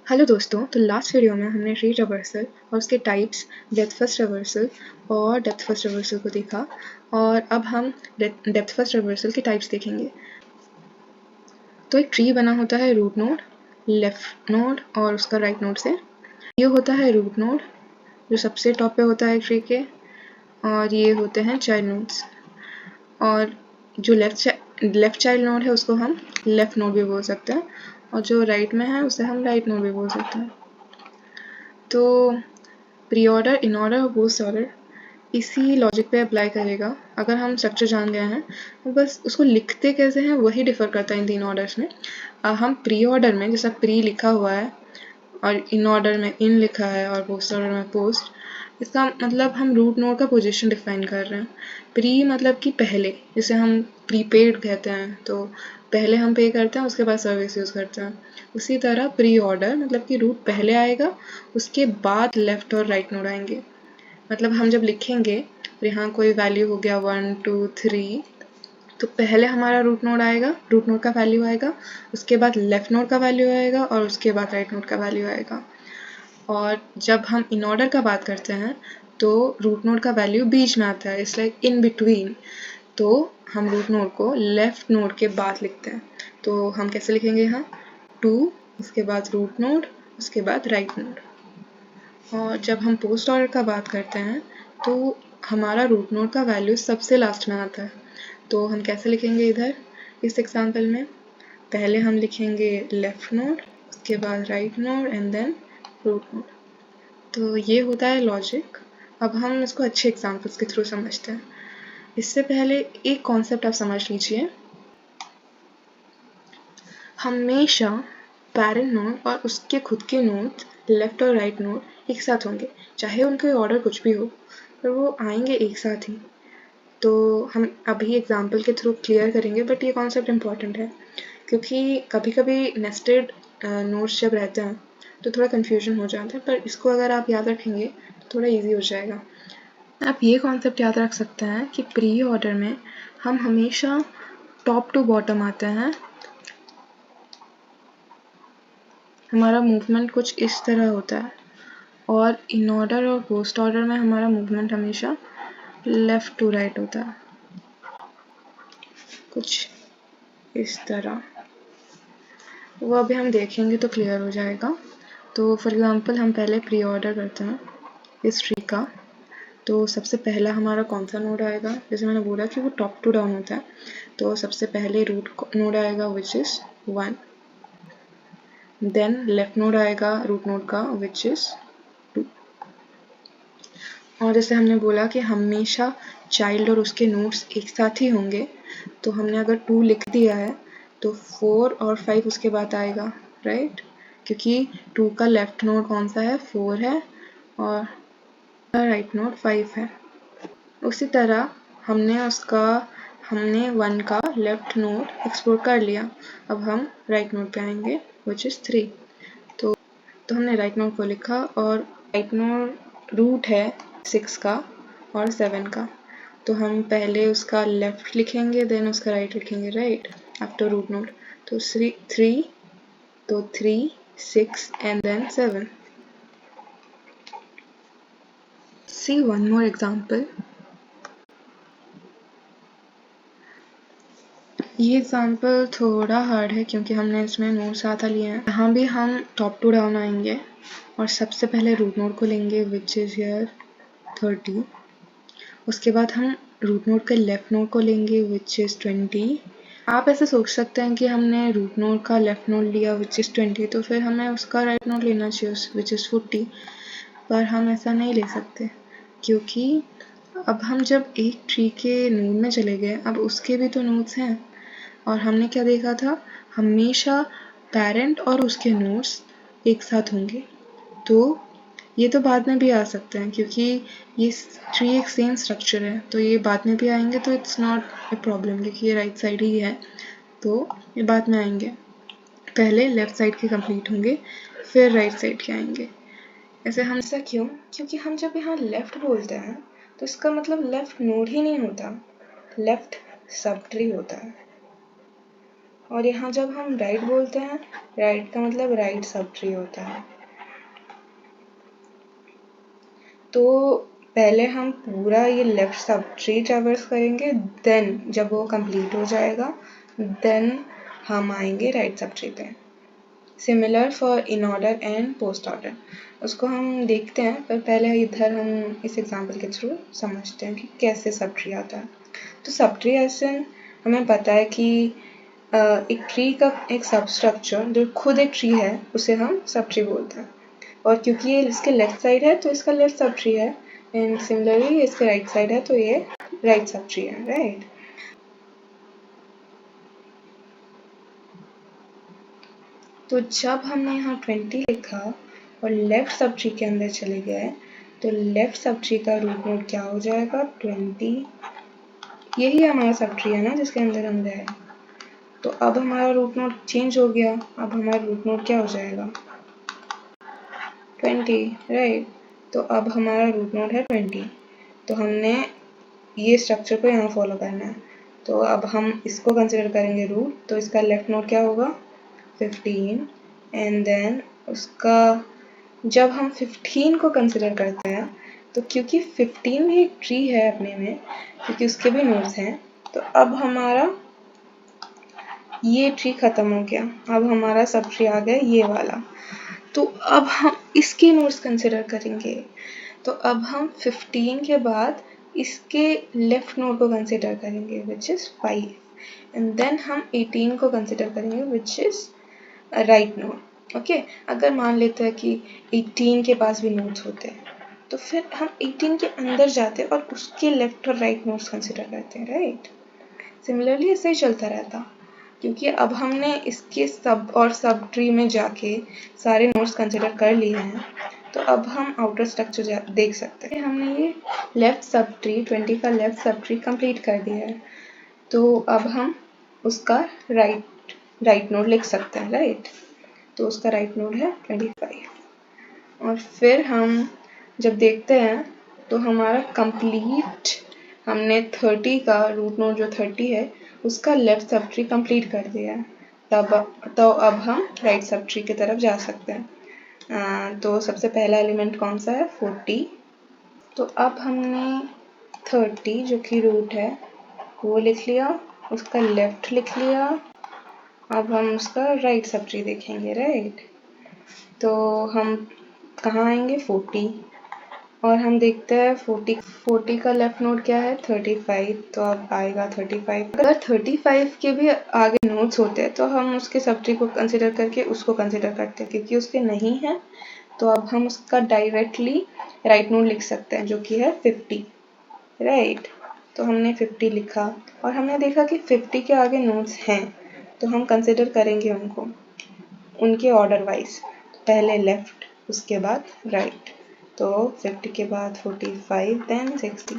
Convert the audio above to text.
Hello दोस्तों, तो last video में हमने ट्री रिवर्सल और उसके टाइप्स, डेप्थ फर्स्ट रिवर्सल और डेप्थ फर्स्ट रिवर्सल को देखा और अब हम डेप्थ फर्स्ट रिवर्सल के टाइप्स देखेंगे। तो एक ट्री बना होता है रूट नोड, लेफ्ट नोड और उसका राइट नोड से। ये होता है रूट नोड जो सबसे टॉप पे होता है ट्री के, और ये होते हैं चाइल्ड नोड्स। और जो लेफ्ट चाइल्ड नोड है उसको हम लेफ्ट नोड भी बोल सकते हैं, और जो राइट में है उसे हम राइट नोड भी बोल सकते हैं। तो प्री ऑर्डर, इन ऑर्डर और पोस्ट ऑर्डर इसी लॉजिक पे अप्लाई करेगा। अगर हम स्ट्रक्चर जान गए हैं तो बस उसको लिखते कैसे हैं वही डिफर करता है इन तीन ऑर्डर्स में। हम प्री ऑर्डर में जैसा प्री लिखा हुआ है और इन ऑर्डर में इन लिखा है और पोस्ट ऑर्डर में पोस्ट, इसका मतलब हम रूट नोड का पोजीशन डिफाइन कर रहे हैं। प्री मतलब कि पहले, जिसे हम प्रीपेड कहते हैं, तो पहले हम पे करते हैं उसके बाद सर्विस यूज़ करते हैं। उसी तरह प्री ऑर्डर मतलब कि रूट पहले आएगा, उसके बाद लेफ्ट और राइट नोड आएंगे। मतलब हम जब लिखेंगे और यहाँ कोई वैल्यू हो गया 1 2 3, तो पहले हमारा रूट नोड आएगा, रूट नोड का वैल्यू आएगा, उसके बाद लेफ्ट नोड का वैल्यू आएगा और उसके बाद राइट नोड का वैल्यू आएगा। और जब हम इन ऑर्डर का बात करते हैं तो रूट नोड का वैल्यू बीच में आता है, इट्स लाइक इन बिटवीन। तो हम रूट नोड को लेफ्ट नोड के बाद लिखते हैं। तो हम कैसे लिखेंगे यहाँ 2, उसके बाद रूट नोड, उसके बाद राइट नोड। और जब हम पोस्ट ऑर्डर का बात करते हैं तो हमारा रूट नोड का वैल्यू सबसे लास्ट में आता है। तो हम कैसे लिखेंगे इधर इस एग्जांपल में, पहले हम लिखेंगे लेफ्ट नोड, उसके बाद right node and then root node. तो ये होता है लॉजिक। अब हम इसको अच्छे एग्जांपल्स के थ्रू समझते हैं। इससे पहले एक कॉन्सेप्ट आप समझ लीजिए। हमेशा पेरेंट नोड और उसके खुद के नोड्स, लेफ्ट और राइट नोड एक साथ होंगे, चाहे उनके ऑर्डर कुछ भी हो, पर वो आएंगे एक साथ ही। तो हम अभी एग्जांपल के थ्रू क्लियर करेंगे, बट ये कॉन्सेप्ट इम्पॉर्टेंट है क्योंकि कभी कभी नेस्टेड नोड्स जब रहते हैं तो थोड़ा कन्फ्यूजन हो जाता है, पर इसको अगर आप याद रखेंगे तो थोड़ा ईजी हो जाएगा। आप ये कॉन्सेप्ट याद रख सकते हैं कि प्री ऑर्डर में हम हमेशा टॉप टू बॉटम आते हैं। हमारा मूवमेंट कुछ इस तरह होता है, और इन ऑर्डर और पोस्ट ऑर्डर में हमारा मूवमेंट हमेशा लेफ्ट टू राइट होता है, कुछ इस तरह। वो अभी हम देखेंगे तो क्लियर हो जाएगा। तो फॉर एग्जांपल हम पहले प्री ऑर्डर करते हैं इस ट्री का। तो सबसे पहला हमारा कौन सा नोड आएगा, जैसे मैंने बोला कि वो टॉप टू डाउन होता है, तो सबसे पहले रूट नोड आएगा which is 1, then left node आएगा रूट नोड का विच इज़ 2। और जैसे हमने बोला कि हमेशा चाइल्ड और उसके नोड्स एक साथ ही होंगे, तो हमने अगर 2 लिख दिया है तो 4 और 5 उसके बाद आएगा, राइट? क्योंकि 2 का लेफ्ट नोड कौन सा है, 4 है, और राइट नोड 5 है। उसी तरह हमने 1 का लेफ्ट नोड एक्सप्लोर कर लिया। अब हम राइट नोड पे आएंगे विच इज़ 3। तो हमने राइट नोड को लिखा, और राइट नोड रूट है 6 का और 7 का, तो हम पहले उसका लेफ्ट लिखेंगे देन उसका राइट लिखेंगे, राइट, आफ्टर रूट नोड। तो 3, तो 3, 6 and then 7। See one more example. ये एग्जाम्पल थोड़ा हार्ड है क्योंकि हमने इसमें नोड साथ लिए हैं। यहाँ भी हम टॉप टू डाउन आएंगे और सबसे पहले रूट नोड को लेंगे विच इज़ हियर 30। उसके बाद हम रूट नोड के लेफ्ट नोड को लेंगे विच इज़ 20। आप ऐसे सोच सकते हैं कि हमने रूट नोड का लेफ्ट नोड लिया विच इज़ 20, तो फिर हमें उसका राइट नोड लेना चाहिए विच इज़ 40, पर हम ऐसा नहीं ले सकते क्योंकि अब हम जब एक ट्री के नोड में चले गए, अब उसके भी तो नोड्स हैं, और हमने क्या देखा था, हमेशा पेरेंट और उसके नोड्स एक साथ होंगे। तो ये तो बाद में भी आ सकते हैं क्योंकि ये ट्री एक सेम स्ट्रक्चर है, तो ये बाद में भी आएंगे, तो इट्स नॉट ए प्रॉब्लम क्योंकि ये राइट साइड ही है, तो ये बाद में आएंगे। पहले लेफ्ट साइड के कंप्लीट होंगे फिर राइट साइड के आएंगे। ऐसे हम ऐसा क्यों, क्योंकि हम जब यहाँ लेफ्ट बोलते हैं तो इसका मतलब लेफ्ट नोड ही नहीं होता, लेफ्ट सब ट्री होता है। और यहाँ जब हम राइट बोलते हैं, राइट का मतलब राइट सब ट्री होता है। तो पहले हम पूरा ये लेफ्ट सब ट्री ट्रैवर्स करेंगे, देन जब वो कंप्लीट हो जाएगा देन हम आएंगे राइट सब ट्री पे। Similar for in order and post order, उसको हम देखते हैं, पर पहले इधर हम इस एग्जांपल के थ्रू समझते हैं कि कैसे सब ट्री आता है। तो सब ट्री ऐसे हमें पता है कि एक ट्री का एक सब स्ट्रक्चर जो खुद एक ट्री है उसे हम सब ट्री बोलते हैं, और क्योंकि ये इसके लेफ्ट साइड है तो इसका लेफ्ट सब ट्री है, एंड सिमिलरली इसके राइट साइड है तो ये राइट सब ट्री है, राइट। तो जब हमने यहाँ 20 लिखा और लेफ्ट सब ट्री के अंदर चले गए तो लेफ्ट सब ट्री का रूट नोड क्या हो जाएगा 20। यही हमारा सब ट्री है ना जिसके अंदर हम गए। तो अब हमारा रूट नोड चेंज हो गया, अब हमारा रूट नोड क्या हो जाएगा 20, राइट। तो अब हमारा रूट नोड है 20, तो हमने ये स्ट्रक्चर को यहाँ फॉलो करना है। तो अब हम इसको कंसिडर करेंगे रूट, तो इसका लेफ्ट नोड क्या होगा 15, एंड देन उसका जब हम 15 को कंसिडर करते हैं तो क्योंकि 15 भी एक ट्री है अपने में, क्योंकि उसके भी नोड्स हैं, तो अब हमारा ये ट्री खत्म हो गया, अब हमारा सब ट्री आ गया ये वाला। तो अब हम इसके नोड्स कंसिडर करेंगे, तो अब हम 15 के बाद इसके लेफ्ट नोड को कंसिडर करेंगे विच इज 5, एंड देन हम 18 को कंसिडर करेंगे which is right node. Okay, अगर मान लेते हैं कि 18 के पास भी नोड्स होते हैं तो फिर हम 18 के अंदर जाते हैं और उसके लेफ्ट और राइट नोड्स कंसिडर करते हैं, राइट। सिमिलरली ऐसे ही चलता रहता, क्योंकि अब हमने इसके सब और सब ट्री में जाके सारे नोड्स कंसिडर कर लिए हैं, तो अब हम आउटर स्ट्रक्चर देख सकते हैं। हमने ये लेफ्ट सब ट्री 20 का लेफ्ट सब ट्री कंप्लीट कर दिया है, तो अब हम उसका राइट नोड लिख सकते हैं, राइट। तो उसका राइट नोड है 25, और फिर हम जब देखते हैं तो हमारा कंप्लीट हमने 30 का रूट नोड जो 30 है उसका लेफ्ट सब ट्री कंप्लीट कर दिया है, तो अब हम राइट सब ट्री की तरफ जा सकते हैं। तो सबसे पहला एलिमेंट कौन सा है 40, तो अब हमने 30 जो कि रूट है वो लिख लिया, उसका लेफ्ट लिख लिया, अब हम उसका राइट सब ट्री देखेंगे, राइट। तो हम कहाँ आएंगे 40, और हम देखते हैं 40 का लेफ्ट नोड क्या है 35, तो अब आएगा 35। अगर 35 के भी आगे नोड्स होते हैं तो हम उसके सब ट्री को कंसिडर करके उसको कंसिडर करते हैं, क्योंकि उसके नहीं है तो अब हम उसका डायरेक्टली राइट नोड लिख सकते हैं जो कि है 50, राइट। तो हमने 50 लिखा और हमने देखा कि 50 के आगे नोड्स हैं तो हम कंसिडर करेंगे उनको उनके ऑर्डर वाइज, पहले लेफ्ट उसके बाद राइट। तो 50 के बाद 45 देन 60,